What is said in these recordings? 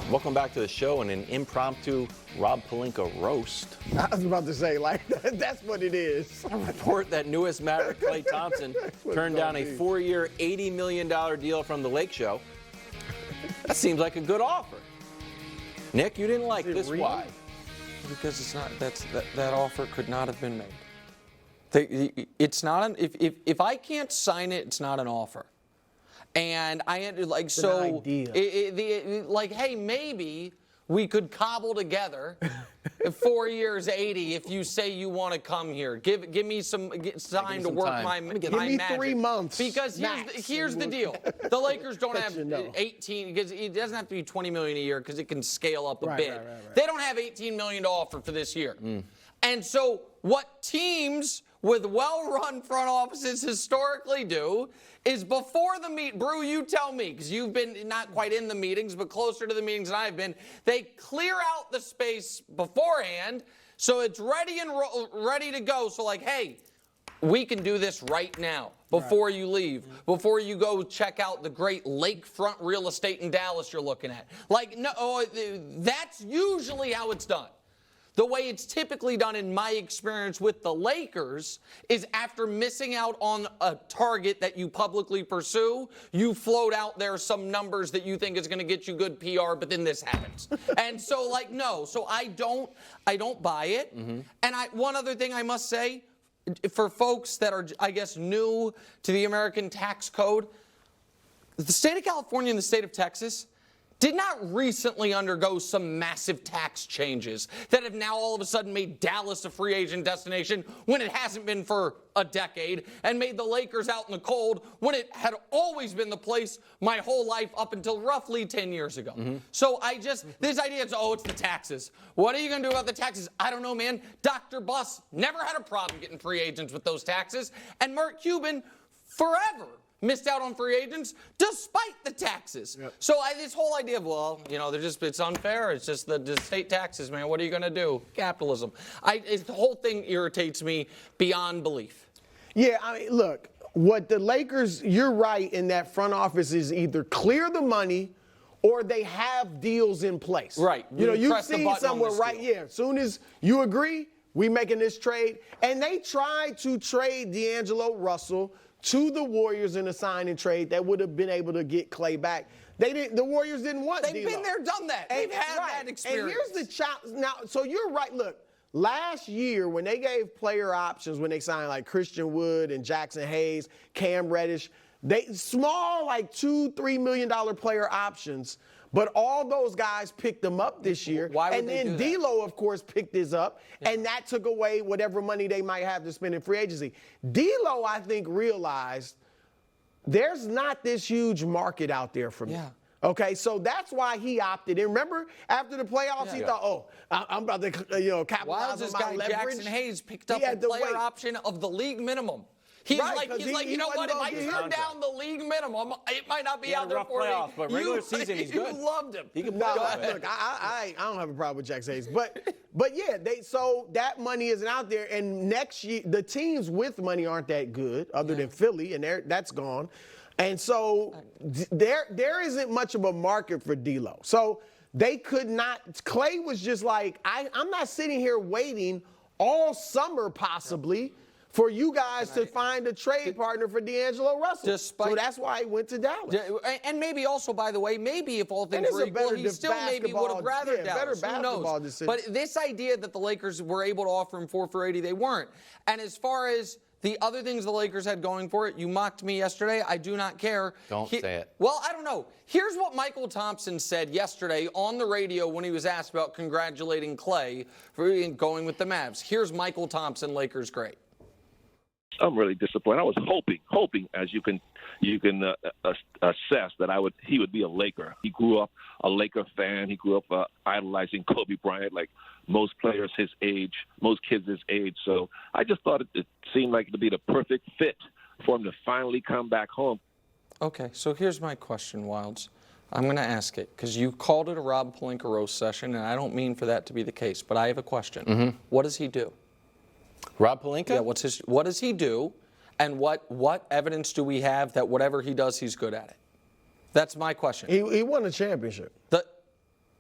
Welcome back to the show and an impromptu Rob Pelinka roast. I was about to say, like, that's what it is. A report that newest Maverick Klay Thompson turned down a 4-year, $80 million deal from the Lake Show. That seems like a good offer. Nick, you didn't like this. Real? Why? Because it's not. That offer could not have been made. It's not. If I can't sign it, it's not an offer. And I had like so. Like, hey, maybe we could cobble together 4 years, 80. If you say you want to come here, give me some time to work my magic. Give me 3 months. Because here's the deal: the Lakers don't have 18 because it doesn't have to be $20 million a year because it can scale up a bit. Right. They don't have $18 million to offer for this year. And so what teams with well-run front offices historically do is before the meet, Brew, you tell me, because you've been not quite in the meetings, but closer to the meetings than I've been, they clear out the space beforehand so it's ready and ready to go. So like, hey, we can do this right now before you leave, before you go check out the great lakefront real estate in Dallas you're looking at. Like, no, that's usually how it's done. The way it's typically done in my experience with the Lakers is after missing out on a target that you publicly pursue, you float out there some numbers that you think is going to get you good PR, but then this happens. And so, like, no. So I don't buy it. And one other thing I must say, for folks that are, I guess, new to the American tax code, the state of California and the state of Texas did not recently undergo some massive tax changes that have now all of a sudden made Dallas a free agent destination when it hasn't been for a decade, and made the Lakers out in the cold when it had always been the place my whole life up until roughly 10 years ago. So this idea is, it's the taxes. What are you going to do about the taxes? I don't know, man. Dr. Buss never had a problem getting free agents with those taxes, and Mark Cuban forever missed out on free agents despite the taxes. So this whole idea of, it's unfair. It's just the state taxes, man. What are you going to do? Capitalism. The whole thing irritates me beyond belief. Yeah, I mean, look, what the Lakers, you're right in that front office is either clear the money or they have deals in place. Right. You've seen somewhere, right? Yeah, as soon as you agree, we making this trade. And they tried to trade D'Angelo Russell to the Warriors in a sign and trade that would have been able to get Klay back. The Warriors didn't want They've been there, done that. They've had that experience. And here's the challenge. Now, so you're right. Look, last year when they gave player options, when they signed like Christian Wood and Jackson Hayes, Cam Reddish, they small like $2-3 million player options. But all those guys picked them up this year. Why would and they then do that? D'Lo, of course, picked this up, and that took away whatever money they might have to spend in free agency. D'Lo, I think, realized there's not this huge market out there for me. Yeah. Okay, so that's why he opted in. Remember, after the playoffs, he thought, I'm about to, capitalize on my leverage. Jackson Hayes picked up a player option of the league minimum. He's like, you know what? If I turn down the league minimum, it might not be out there for playoffs, but regular season, he's good. You loved him. He can look, I don't have a problem with Jackson Hayes, but yeah, so that money isn't out there, and next year the teams with money aren't that good, other than Philly, and that's gone, and so there isn't much of a market for D'Lo. So they could not. Klay was just like, I'm not sitting here waiting all summer possibly for you guys to find a trade partner for D'Angelo Russell. So that's why he went to Dallas. And maybe also, by the way, maybe if all things were equal, he still maybe would have rather Dallas. Better basketball decision. But this idea that the Lakers were able to offer him 4 for $80, they weren't. And as far as the other things the Lakers had going for it, you mocked me yesterday. I do not care. Don't say it. Well, I don't know. Here's what Michael Thompson said yesterday on the radio when he was asked about congratulating Klay for going with the Mavs. Here's Michael Thompson, Lakers great. I'm really disappointed. I was hoping, as you can assess, that he would be a Laker. He grew up a Laker fan. He grew up idolizing Kobe Bryant, like most players his age, most kids his age. So I just thought it seemed like it would be the perfect fit for him to finally come back home. Okay, so here's my question, Wilds. I'm going to ask it because you called it a Rob Pelinka roast session, and I don't mean for that to be the case, but I have a question. What does he do? Rob Pelinka? Yeah, what does he do, and what evidence do we have that whatever he does, he's good at it? That's my question. He won a championship.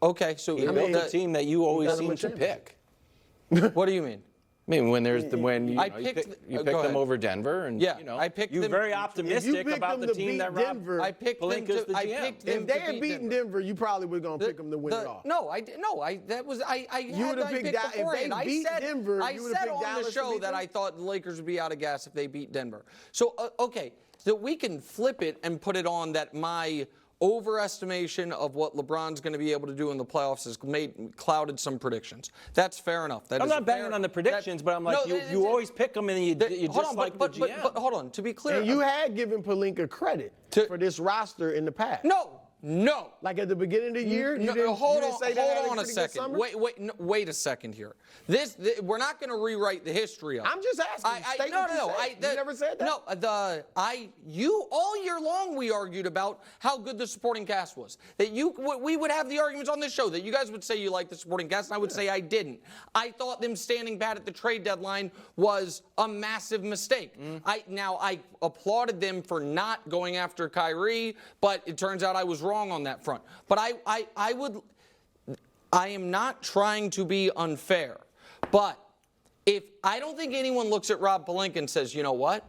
Okay, so He built a team that you always seem to pick. What do you mean? I mean, when there's when you picked them over Denver, and I picked you're them. very optimistic about the team that Denver, I picked them Pelinka's to, the I GM. picked them if they to had beat beaten Denver, you probably were going to pick them to win it all. No, I that was I You would have picked Dallas. If they beat Denver, I you would have said picked on Dallas the to show beat that them? I thought the Lakers would be out of gas if they beat Denver. So okay, so we can flip it and put it on that my overestimation of what LeBron's going to be able to do in the playoffs has clouded some predictions. That's fair enough. I'm not banging on the predictions, but I'm like, you always pick them and you just like the GM. But hold on, to be clear. And you had given Pelinka credit for this roster in the past. No. Like at the beginning of the year, Hold on a second. Wait a second here. We're not going to rewrite the history of it. I'm just asking. You never said that? No, all year long we argued about how good the supporting cast was. That we would have the arguments on this show that you guys would say you like the supporting cast, and I would say I didn't. I thought them standing pat at the trade deadline was a massive mistake. I applauded them for not going after Kyrie, but it turns out I was wrong on that front. But I am not trying to be unfair, but I don't think anyone looks at Rob Pelinka and says, you know what?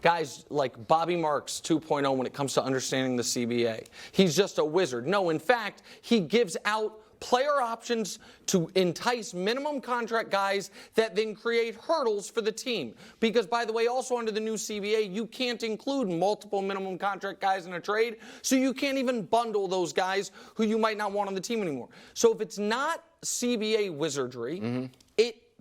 Guys like Bobby Marks 2.0 when it comes to understanding the CBA. He's just a wizard. No, in fact, he gives out player options to entice minimum contract guys that then create hurdles for the team. Because, by the way, also under the new CBA, you can't include multiple minimum contract guys in a trade, so you can't even bundle those guys who you might not want on the team anymore. So if it's not CBA wizardry,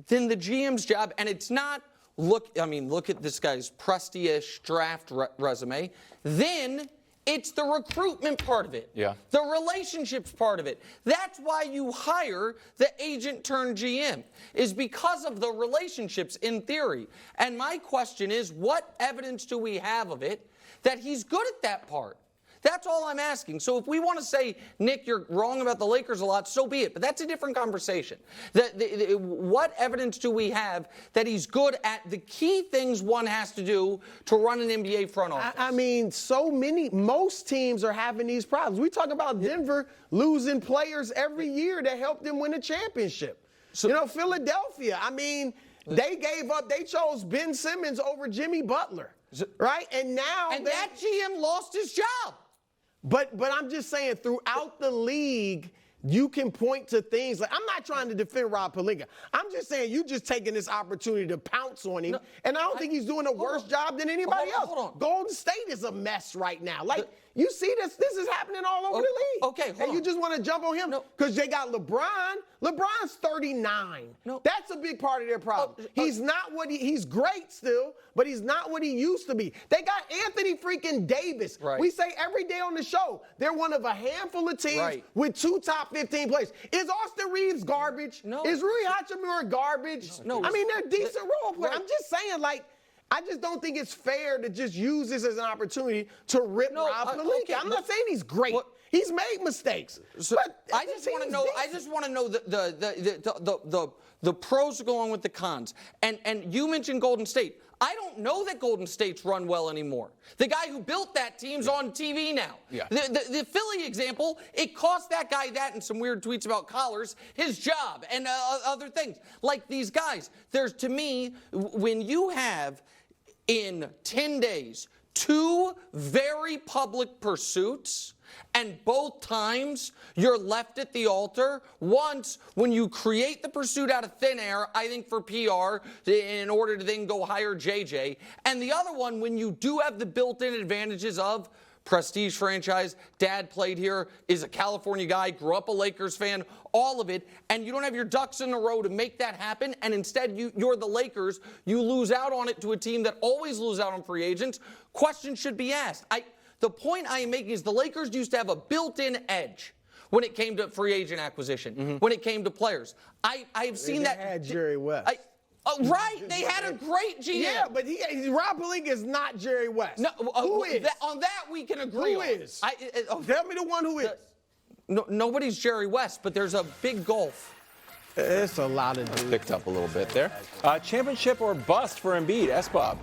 then the GM's job, and it's not, look at this guy's prusty-ish draft resume, then it's the recruitment part of it. Yeah. The relationships part of it. That's why you hire the agent turned GM, is because of the relationships in theory. And my question is, what evidence do we have of it that he's good at that part? That's all I'm asking. So if we want to say, Nick, you're wrong about the Lakers a lot, so be it. But that's a different conversation. What evidence do we have that he's good at the key things one has to do to run an NBA front office? I mean, most teams are having these problems. We talk about Denver losing players every year that helped them win a championship. So, Philadelphia, they chose Ben Simmons over Jimmy Butler, right? And that GM lost his job. But I'm just saying, throughout the league, you can point to things like, I'm not trying to defend Rob Pelinka. I'm just saying you just taking this opportunity to pounce on him. And I don't think he's doing a worse job than anybody else. Hold on. Golden State is a mess right now. You see this is happening all over the league. Okay, hold on. And you just want to jump on him because they got LeBron. LeBron's 39. No. That's a big part of their problem. He's great still, but he's not what he used to be. They got Anthony freaking Davis. Right. We say every day on the show, they're one of a handful of teams with 2 top 15 players. Is Austin Reeves garbage? No. Is Rui Hachimura garbage? No. They're decent role players. I'm just saying, I just don't think it's fair to just use this as an opportunity to rip Rob Pelinka. Okay, I'm not saying he's great. He's made mistakes. But I just want to know the pros to go on with the cons. And you mentioned Golden State. I don't know that Golden State's run well anymore. The guy who built that team's on TV now. Yeah. The Philly example, it cost that guy that and some weird tweets about collars, his job, and other things. Like these guys, to me, when you have in 10 days 2 very public pursuits, and both times you're left at the altar. Once, when you create the pursuit out of thin air, I think for PR, in order to then go hire JJ. And the other one, when you do have the built-in advantages of prestige franchise, dad played here, is a California guy, grew up a Lakers fan, all of it, and you don't have your ducks in a row to make that happen, and instead you're the Lakers, you lose out on it to a team that always lose out on free agents. Questions should be asked. The point I am making is the Lakers used to have a built-in edge when it came to free agent acquisition, when it came to players. I've seen that. They had Jerry West. Right, they had a great GM. Yeah, but Rob Pelinka is not Jerry West. No, who is? On that we can agree. Who is? Tell me the one who is. Nobody's Jerry West, but there's a big gulf. It's a lot of dudes. Picked up a little bit there. Championship or bust for Embiid, S-Bob?